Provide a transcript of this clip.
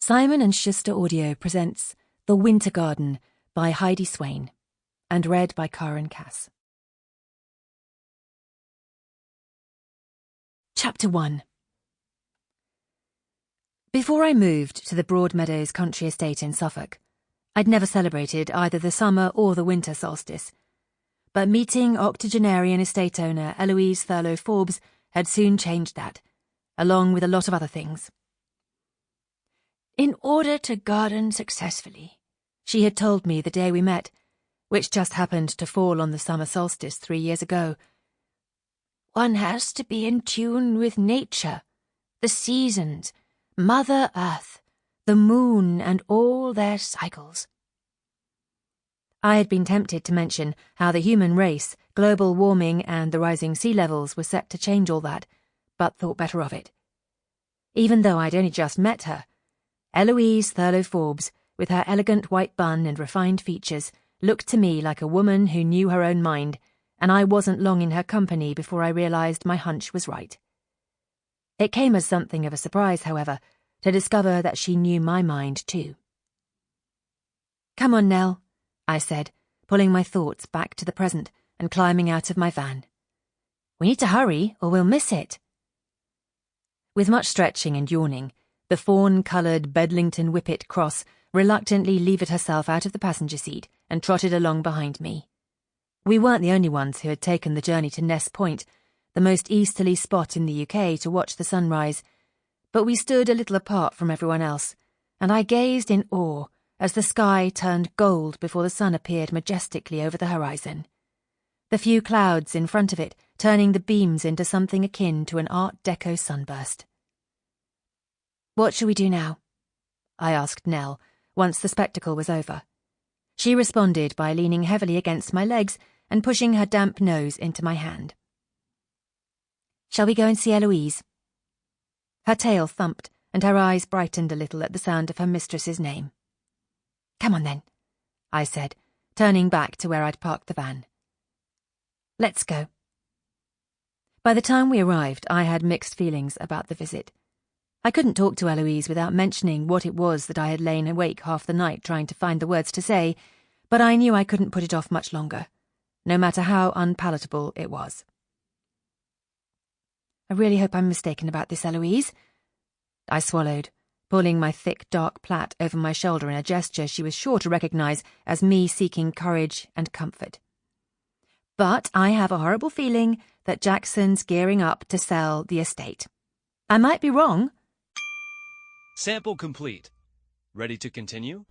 Simon & Schuster Audio presents The Winter Garden by Heidi Swain, and read by Karen Cass. Chapter 1. Before I moved to the Broadmeadows country estate in Suffolk, I'd never celebrated either the summer or the winter solstice. But meeting octogenarian estate owner Eloise Thurlow Forbes had soon changed that, along with a lot of other things. In order to garden successfully, she had told me the day we met, which just happened to fall on the summer solstice 3 years ago, one has to be in tune with nature, the seasons, Mother Earth, the moon and all their cycles. I had been tempted to mention how the human race, global warming and the rising sea levels were set to change all that, but thought better of it. Even though I'd only just met her, Eloise Thurlow Forbes, with her elegant white bun and refined features, looked to me like a woman who knew her own mind, and I wasn't long in her company before I realised my hunch was right. It came as something of a surprise, however, to discover that she knew my mind too. "Come on, Nell," I said, pulling my thoughts back to the present and climbing out of my van. "We need to hurry or we'll miss it." With much stretching and yawning, the fawn-coloured Bedlington Whippet Cross reluctantly levered herself out of the passenger seat and trotted along behind me. We weren't the only ones who had taken the journey to Ness Point, the most easterly spot in the UK to watch the sunrise, but we stood a little apart from everyone else, and I gazed in awe as the sky turned gold before the sun appeared majestically over the horizon, the few clouds in front of it turning the beams into something akin to an Art Deco sunburst. "What shall we do now?" I asked Nell, once the spectacle was over. She responded by leaning heavily against my legs and pushing her damp nose into my hand. "Shall we go and see Eloise?" Her tail thumped, and her eyes brightened a little at the sound of her mistress's name. "Come on then," I said, turning back to where I'd parked the van. "Let's go." By the time we arrived, I had mixed feelings about the visit. I couldn't talk to Eloise without mentioning what it was that I had lain awake half the night trying to find the words to say, but I knew I couldn't put it off much longer, no matter how unpalatable it was. "I really hope I'm mistaken about this, Eloise." I swallowed, pulling my thick dark plait over my shoulder in a gesture she was sure to recognise as me seeking courage and comfort. "But I have a horrible feeling that Jackson's gearing up to sell the estate. I might be wrong." Sample complete. Ready to continue?